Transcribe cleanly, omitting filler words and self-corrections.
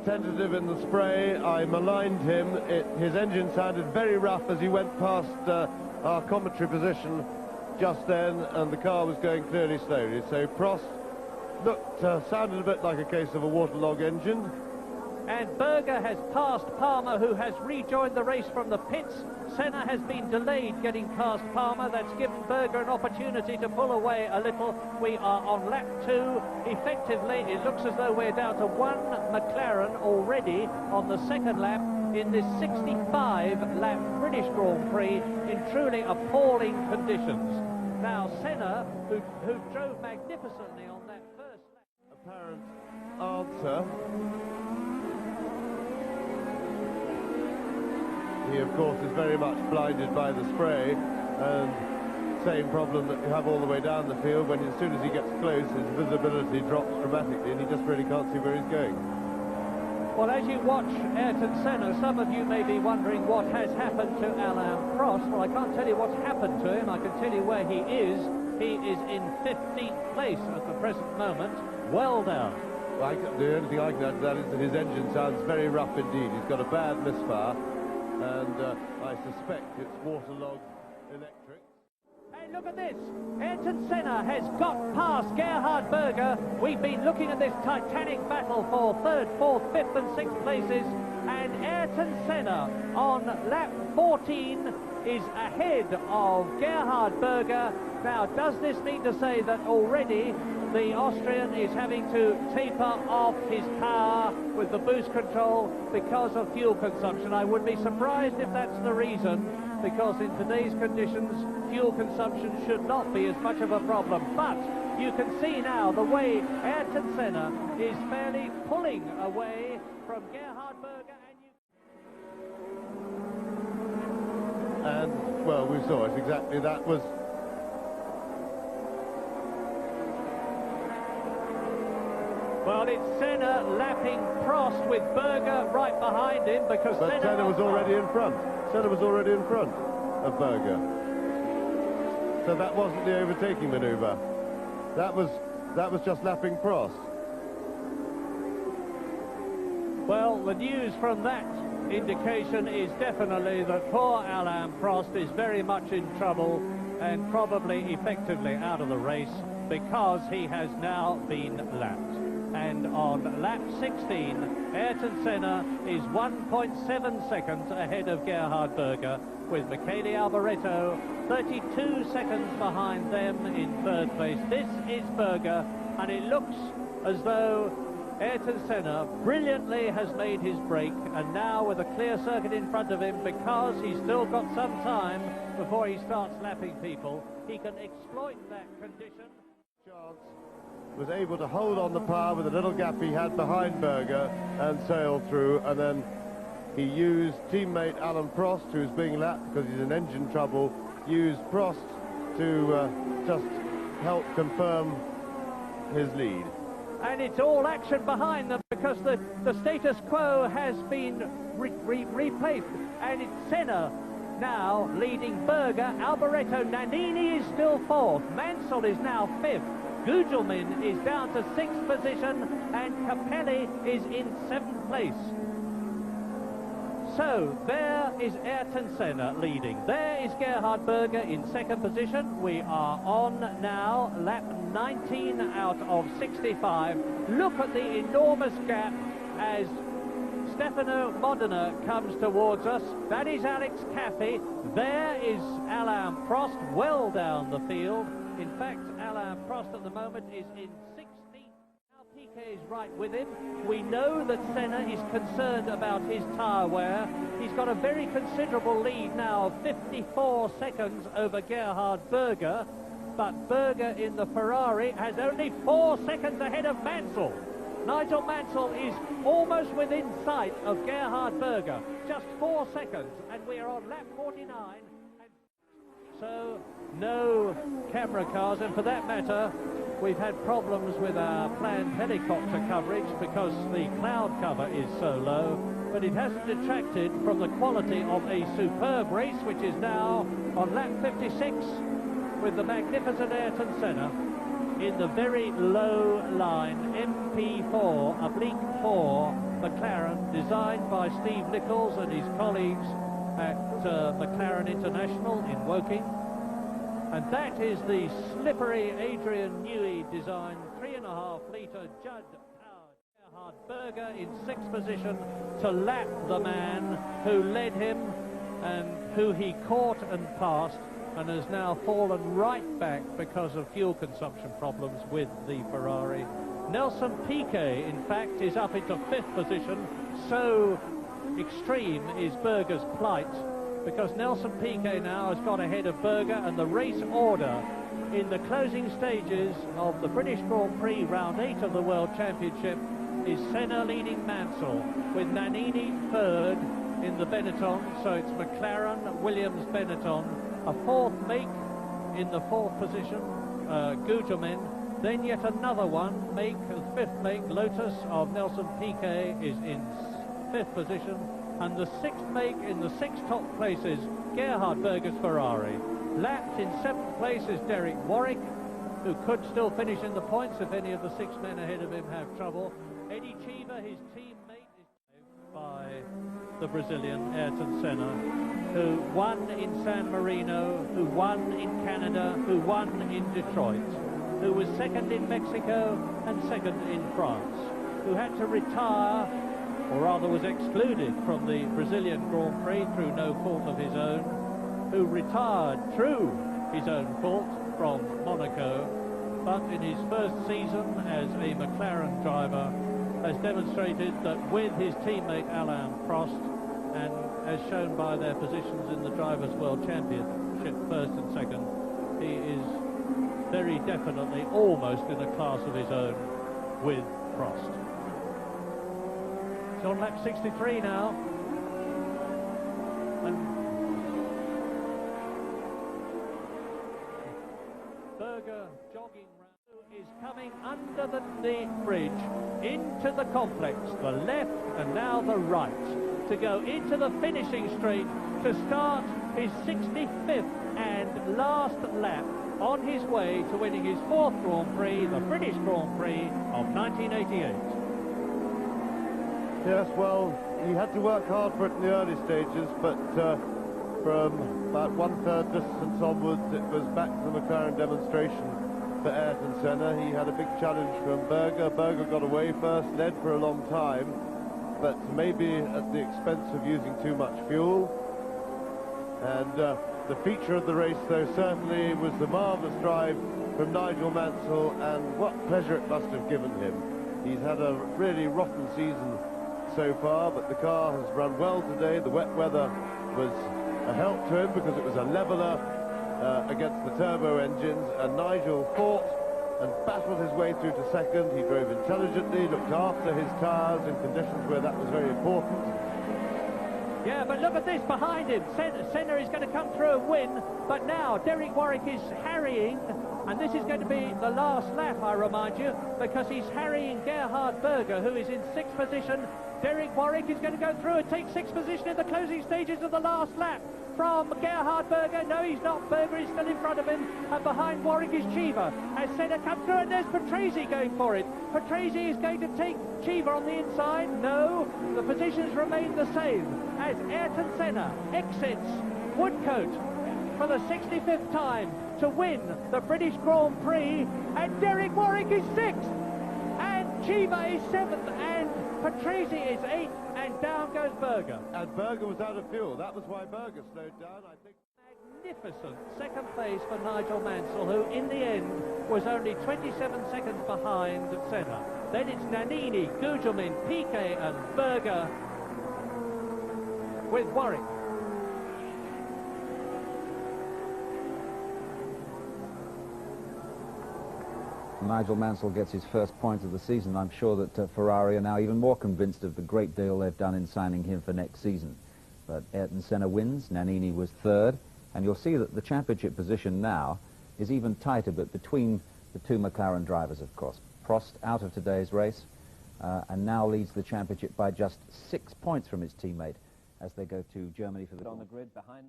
tentative in the spray. I maligned him. His engine sounded very rough as he went past our commentary position just then, and the car was going clearly slowly. So Prost sounded a bit like a case of a waterlogged engine. And Berger has passed Palmer, who has rejoined the race from the pits. Senna has been delayed getting past Palmer. That's given Berger an opportunity to pull away a little. We are on lap 2. Effectively, it looks as though we're down to one McLaren already on the second lap in this 65-lap British Grand Prix in truly appalling conditions. Now, Senna, who drove magnificently on that first lap. Apparent answer. He, of course, is very much blinded by the spray, and same problem that you have all the way down the field. When as soon as he gets close, his visibility drops dramatically, and he just really can't see where he's going. Well, as you watch Ayrton Senna, some of you may be wondering what has happened to Alain Prost. Well, I can't tell you what's happened to him. I can tell you where he is. He is in 15th place at the present moment, well down. Well, the only thing I can add to that is that his engine sounds very rough indeed. He's got a bad misfire, and I suspect it's waterlogged electric. And look at this. Ayrton Senna has got past Gerhard Berger. We've been looking at this titanic battle for 3rd, 4th, 5th and 6th places, and Ayrton Senna on lap 14 is ahead of Gerhard Berger. Now, does this mean to say that already the Austrian is having to taper off his power with the boost control because of fuel consumption? I would be surprised if that's the reason, because in today's conditions, fuel consumption should not be as much of a problem. But you can see now the way Ayrton Senna is fairly pulling away from Gerhard Berger. And, well, we saw it exactly. That was... Well, it's Senna lapping Prost with Berger right behind him, because Senna was already in front. Senna was already in front of Berger. So that wasn't the overtaking manoeuvre. That was just lapping Prost. Well, the news from that indication is definitely that poor Alain Prost is very much in trouble and probably effectively out of the race, because he has now been lapped. And on lap 16, Ayrton Senna is 1.7 seconds ahead of Gerhard Berger, with Michele Alboreto 32 seconds behind them in 3rd place. This is Berger, and it looks as though Ayrton Senna brilliantly has made his break, and now with a clear circuit in front of him, because he's still got some time before he starts lapping people, he can exploit that condition. Chance was able to hold on the power with a little gap he had behind Berger and sail through, and then he used teammate Alain Prost, who's being lapped because he's in engine trouble, used Prost to just help confirm his lead. And it's all action behind them, because the status quo has been replaced, and it's Senna now leading Berger. Alboreto, Nannini is still 4th, Mansell is now 5th, Gugelmin is down to 6th position, and Capelli is in 7th place. So there is Ayrton Senna leading. There is Gerhard Berger in 2nd position. We are on now lap 19 out of 65. Look at the enormous gap as Stefano Modena comes towards us. That is Alex Caffey. There is Alain Prost well down the field. In fact, Alain Prost at the moment is in 16th. Now Piquet is right with him. We know that Senna is concerned about his tyre wear. He's got a very considerable lead now of 54 seconds over Gerhard Berger, but Berger in the Ferrari has only 4 seconds ahead of Mansell. Nigel Mansell is almost within sight of Gerhard Berger, just 4 seconds, and we are on lap 49. So, no camera cars, and for that matter, we've had problems with our planned helicopter coverage because the cloud cover is so low, but it hasn't detracted from the quality of a superb race, which is now on lap 56 with the magnificent Ayrton Senna. in the very low line MP4 oblique 4 McLaren, designed by Steve Nichols and his colleagues at McLaren International in Woking. And that is the slippery Adrian Newey design 3.5 litre Judd powered Gerhard Berger in 6th position to lap the man who led him and who he caught and passed, and has now fallen right back because of fuel consumption problems with the Ferrari. Nelson Piquet, in fact, is up into 5th position. So extreme is Berger's plight, because Nelson Piquet now has got ahead of Berger, and the race order in the closing stages of the British Grand Prix round 8 of the World Championship is Senna leading Mansell, with Nannini 3rd in the Benetton, so it's McLaren, Williams, Benetton, a 4th make in the 4th position, Gugelmin, then yet another one, make, the 5th make, Lotus of Nelson Piquet is in 5th position, and the 6th make in the 6 top places, Gerhard Berger's Ferrari. Lapped in 7th place is Derek Warwick, who could still finish in the points if any of the 6 men ahead of him have trouble. Eddie Cheever, his teammate, is saved by the Brazilian Ayrton Senna, who won in San Marino, who won in Canada, who won in Detroit, who was 2nd in Mexico and 2nd in France, who had to retire, or rather was excluded from the Brazilian Grand Prix through no fault of his own, who retired through his own fault from Monaco, but in his first season as a McLaren driver has demonstrated that with his teammate Alain Prost, and as shown by their positions in the Drivers' World Championship 1st and 2nd, he is very definitely almost in a class of his own with Prost. It's on lap 63 now, and Berger jogging round is coming under the bridge into the complex, the left and now the right, to go into the finishing straight to start his 65th and last lap on his way to winning his 4th Grand Prix, the British Grand Prix of 1988. Yes, well, he had to work hard for it in the early stages, but from about 1/3 distance onwards, it was back to the McLaren demonstration for Ayrton Senna. He had a big challenge from Berger. Berger got away first, led for a long time, but maybe at the expense of using too much fuel. And the feature of the race, though, certainly was the marvellous drive from Nigel Mansell, and what pleasure it must have given him. He's had a really rotten season so far, but the car has run well today. The wet weather was a help to him because it was a leveller against the turbo engines, and Nigel fought and battled his way through to 2nd. He drove intelligently, looked after his tyres in conditions where that was very important. Yeah, but look at this behind him. Senna is going to come through and win, but now Derek Warwick is harrying, and this is going to be the last lap, I remind you, because he's harrying Gerhard Berger, who is in 6th position. Derek Warwick is going to go through and take 6th position in the closing stages of the last lap from Gerhard Berger. No, he's not. Berger is still in front of him, and behind Warwick is Cheever. As Senna comes through, and there's Patrese going for it. Patrese is going to take Cheever on the inside. No, the positions remain the same as Ayrton Senna exits Woodcote for the 65th time to win the British Grand Prix, and Derek Warwick is 6th, and Cheever is 7th, and Patrese is 8th, and down goes Berger. And Berger was out of fuel. That was why Berger slowed down, I think. Magnificent 2nd place for Nigel Mansell, who in the end was only 27 seconds behind Senna. Then it's Nannini, Gugelmin, Piquet and Berger with Warwick. Nigel Mansell gets his first point of the season. I'm sure that Ferrari are now even more convinced of the great deal they've done in signing him for next season. But Ayrton Senna wins, Nannini was 3rd, and you'll see that the championship position now is even tighter, but between the 2 McLaren drivers, of course. Prost out of today's race, and now leads the championship by just 6 points from his teammate as they go to Germany for the... On the grid behind them.